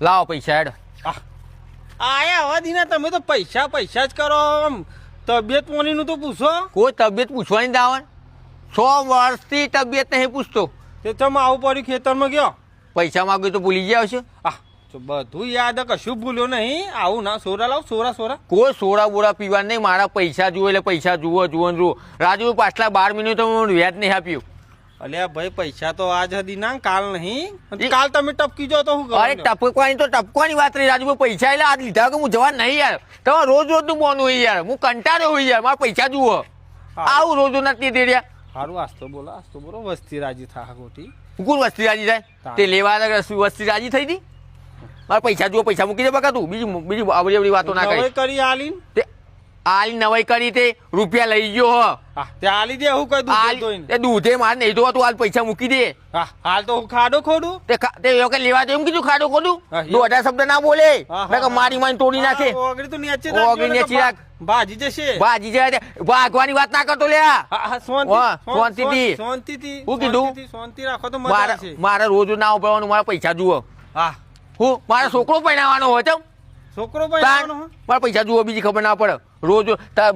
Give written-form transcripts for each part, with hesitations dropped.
લાવો પૈસા હેડ. આયા આવા દીના તમે તો પૈસા પૈસા જ કરો. આમ તબિયત પોણીનું તો પૂછો. કોઈ તબિયત પૂછવાની જ આવે? 100 વર્ષથી તબિયત નહીં પૂછતો. તે ચમ આવું પડ્યું ખેતરમાં ગયો? પૈસા માગ્યું તો ભૂલી ગયા છે. તો બધું યાદ કશું ભૂલ્યો નહીં. આવું ના સોરા લાવ સોરા. કોઈ સોડા બોડા પીવા નહીં. મારા પૈસા જુઓ એટલે પૈસા જુઓ. રાજુ પાછલા 12 મિનિટ તો વ્યાજ નહીં આપ્યું. અલ્યા ભાઈ પૈસા તો આજ હતી ના, કાલ નહીં. કાલ તમે ટપકી જાઓ તો શું અરે ટપકવાની વાત નહીં રાજુભાઈ. પૈસા એટલે આજ લીધા કે હું જવા નહીં યાર. તમારે રોજ નું બોનું હોય યાર. હું કંટાળ્યો હોય યાર. મારા પૈસા જુઓ. આવું રોજ નથી દે રહ્યા. સારું આસ્તો બોલો વસ્તી રાજી થા ગોટી. કોણ વસ્તી રાજી થાય? તે લેવા વસ્તી રાજી થઈ હતી. મારા પૈસા જુઓ. પૈસા મૂકી દે બકા તું. બીજી આવડી વાતો ના કરી આલીન આલી નવાઈ કરી તે રૂપિયા લઈ ગયો. તે આલી દે હું કઈ દૂધે મારે નહીં તો તું હાલ પૈસા મૂકી દે. હાલ તો ખાડો ખોડું તે લેવા દે એમ કીધું. ખાડો ખોડું 2 શબ્દ ના બોલે. મારી મારી તોડી નાખે. ઓગળી તો નીચે રાખ. ભાજી જશે. ભાજી જાય ભાગવાની વાત ના કરતો લે. શાંતિથી હું કીધું શાંતિ રાખો તો મજા છે. મારે રોજ ના ઉભરવાનું. મારા પૈસા જુઓ. હું મારા છોકરો પહેરાવાનો હોય તો છોકરો પહેરાવાનો. મારા પૈસા જુઓ. બીજી ખબર ના પડે. રોજ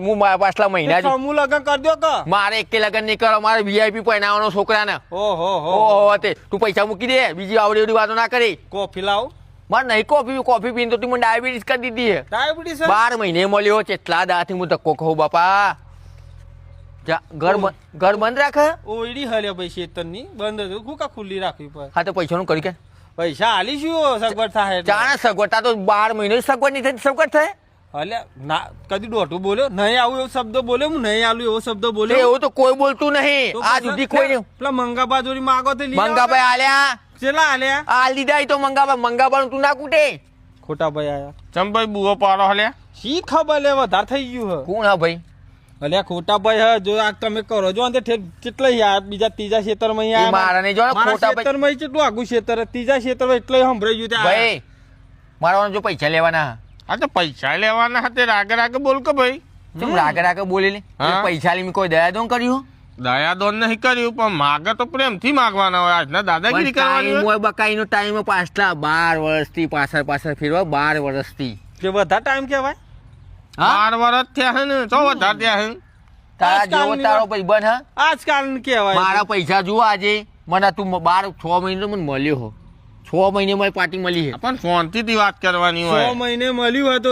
હું પાછલા મહિના સમૂહ લગન કરી દો કે મારે એક લગન નહીં કરો. મારે VIP પહેરાવાનો છોકરાને. ઓહો તે તું પૈસા મૂકી દે. બીજી આવડી એવડી વાતો ના કરી. કોફી લાવ. મારે નહીં કોફી પીને તો મને ડાયાબિટીસ કરી દીધી. ડાયાબિટીસ 12 મહિને મળ્યો. કેટલા દાથી હું ધક્કો ખાઉં બાપા. ઘર બંધ રાખે. ઓયડી હલે ભાઈ શેતરની બંધ હતું. હું કા ખુલ્લી રાખવી પડે. હા તો પૈસાનું કરી કે પૈસા હાલી શું સગવડ થાય? જાણે સગવડતા તો 12 મહિને સગવડ નહીં થઈ. સગવડ થાય અલ્યા ના કદી દોઢું બોલ્યો નહીં. આવું એવો શબ્દ બોલ્યો હું નહીં આલું એવો શબ્દ બોલ્યો. એવું તો કોઈ બોલતું નહીં આ સુધી. કોઈ નહીં. પેલા મંગાબા જોડી માગો તો મંગાભાઈ આલ્યા. ચેલા આલ્યા? આ લીધા તો મંગાબા તું ના કૂટે. ખોટા ભાઈ આયા. ચંભાઈ બુઓ પાડો હલ્યા. શી ખબર લે વધારે થઈ ગયું હે. કોણ હા ભાઈ? અલ્યા ખોટા ભાઈ હે. જો આ તમે કરો જો કેટલા યાર બીજા ત્રીજા ખેતરમાં અહીંયા મારા નહીં જો ખોટા ખેતરમાં કેટલું આગું ખેતર ત્રીજા ખેતરમાં એટલે સંભળાઈ ગયું ભાઈ. મારા જો પૈસા લેવાના. હા તો પૈસા લેવાના હતા. રાગે બોલ કે ભાઈ. તું રાગે બોલી પૈસા લઈ કોઈ દયા દોન કર્યું? દયા દોન નહીં કર્યું પણ માગે તો પ્રેમથી માગવાના હોય. આજના દાદાગીરી કરવાની હોય. બકાઈનો ટાઈમ પાછલા 12 વર્ષથી પાછળ ફેરવા. 12 વર્ષથી કે વધારે ટાઈમ કહેવાય. 12 વર્ષ થયા હે ને. તો વધારે થયા હે. તારા જેવો તારો ભાઈબંધ હા આજકાલ કહેવાય. મારા પૈસા જુઓ આજે. મને તું 6 મહિને મને મળ્યો હો. 6 મહિને મારી પાર્ટી મળી છે. પણ શાંતિથી વાત કરવાની હોય. 6 મહિને મળ્યું હોય તો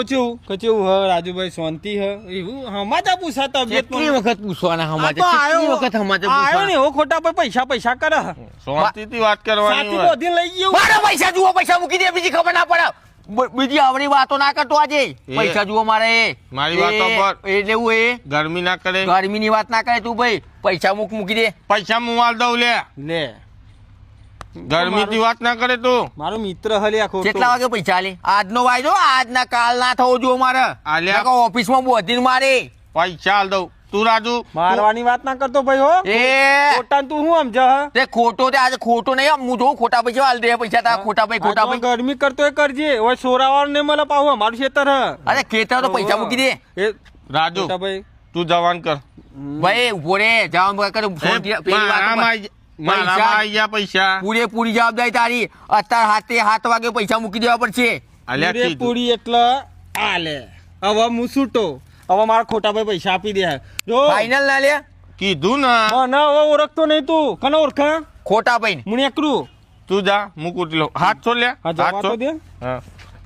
કેવું હ રાજુભાઈ? શાંતિ હ એવું હમાચા પૂછા તબિયત કેટલી વખત પૂછવાના હમાચા? કેટલી વખત હમાચા પૂછવાના? ને એવો ખોટા પર પૈસા કરે. શાંતિથી વાત કરવાની હોય. બધી લઈ ગયો. મારા પૈસા જુઓ. પૈસા મૂકી દે. બીજી ખબર ના પડે. બીજી આવડી વાતો ના કરતો આજે. પૈસા જુઓ મારે. મારી વાતો પર એટલે હું એ ગરમી ના કરે. ગરમીની વાત ના કરે તું ભાઈ. પૈસા મૂકી દે. પૈસા મુવાલ દઉં લે. ગરમી થી વાત ના કરે તું. મારો મિત્ર હલે આખો. કેટલા વાગે પૈસા આલે? આજનો વાયદો આજના કાલ ના થવો જો મારે. ઓફિસ માં બોધીને મારે પૈસા હાલ દઉં. તું રાજુ મારવાની વાત ના કરતો ભાઈ હો. ખોટા તું હું સમજ તે ખોટો. તે આજે ખોટો નહીં. હું જોઉં ખોટા પૈસા હાલ દે. પૈસા તારા ખોટા ભાઈ. ગરમી કરતો એ કરજે. હવે સોરાવાળ ને મને પાવું અમારું ખેતર હ. અરે ખેતર તો પૈસા મૂકી દે. રાજુ ભાઈ તું જવાન કર ભાઈ. ઉભો રે જવાન કર. પૈસા પૂરેપૂરી જવાબદારી તારી. અત્યારે 7 વાગે પૈસા મૂકી દેવા પડશે. પૂરી એટલે આલે. હવે હું છૂટો. હવે મારા ખોટા ભાઈ પૈસા આપી દે. જો ફાઈનલ ના લે કીધું ને. ના હવે ઓળખતો નહીં તું. કને ઓળખા? ખોટા ભાઈ હું એકલું. તું જા મૂકું લો. હાથ છોડ લે. હાથ છોડ દે.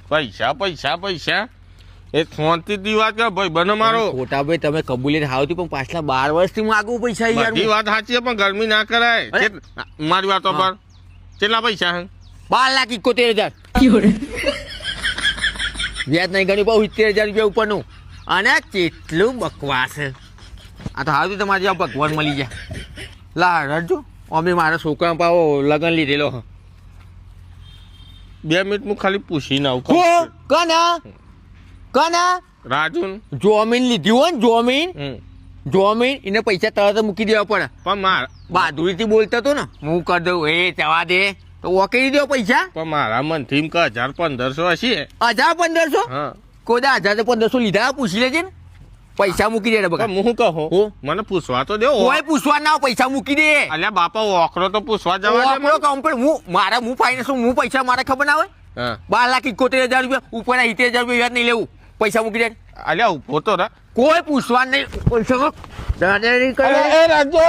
પૈસા એ શાંતિથી વાત કર ભાઈ. બને મારો ખોટા ભાઈ તમે કબૂલી હાવતી પણ પાછલા 12 વર્ષથી માગું પૈસા. બધી વાત સાચી પણ ગરમી ના કરાય. મારી વાતો પર કેટલા પૈસા હે? 12,71,000. વ્યાજ નહીં ગણી બહુ 70,000 રૂપિયા ઉપરનું. અને કેટલું બકવાસ. આ તો હાવતી તમારે જ્યાં ભગવાન મળી જાય. લા રડજો. અમે મારા છોકરા પાવો લગન લીધેલો. 2 મિનિટ હું ખાલી પૂછીને આવું. કના રાજુ જોમીન લીધી હોય ને જોમીન એને પૈસા તરત મૂકી દેવા પડે. પણ બહાદુરી થી બોલતો હતો ને. હું કરી દઉં એ જવા દે તો ઓકે દો પૈસા. પણ મારા મન થી 1,000-1,500 હશે. 1,000-1,500 કોઈ 1,000-1,500 લીધા પૂછી લેજે ને. પૈસા મૂકી દે બકા. હું કહું મને પૂછવા તો દે. કોઈ પૂછવા ના પૈસા મૂકી દે. અલ્યા બાપા ઓકરો તો પૂછવા જવા હું ફાઇનાન્સ હું પૈસા મારે ખબર ના હોય. હા 12,71,000 રૂપિયા ઉપર 70,000 રૂપિયા વ્યાજ નહીં લેવું પૈસા મૂકી દે અલ્યા ઉભો તો રા કોઈ પૂછવા નહીં પૈસા દાદાની કરે એ રાજુ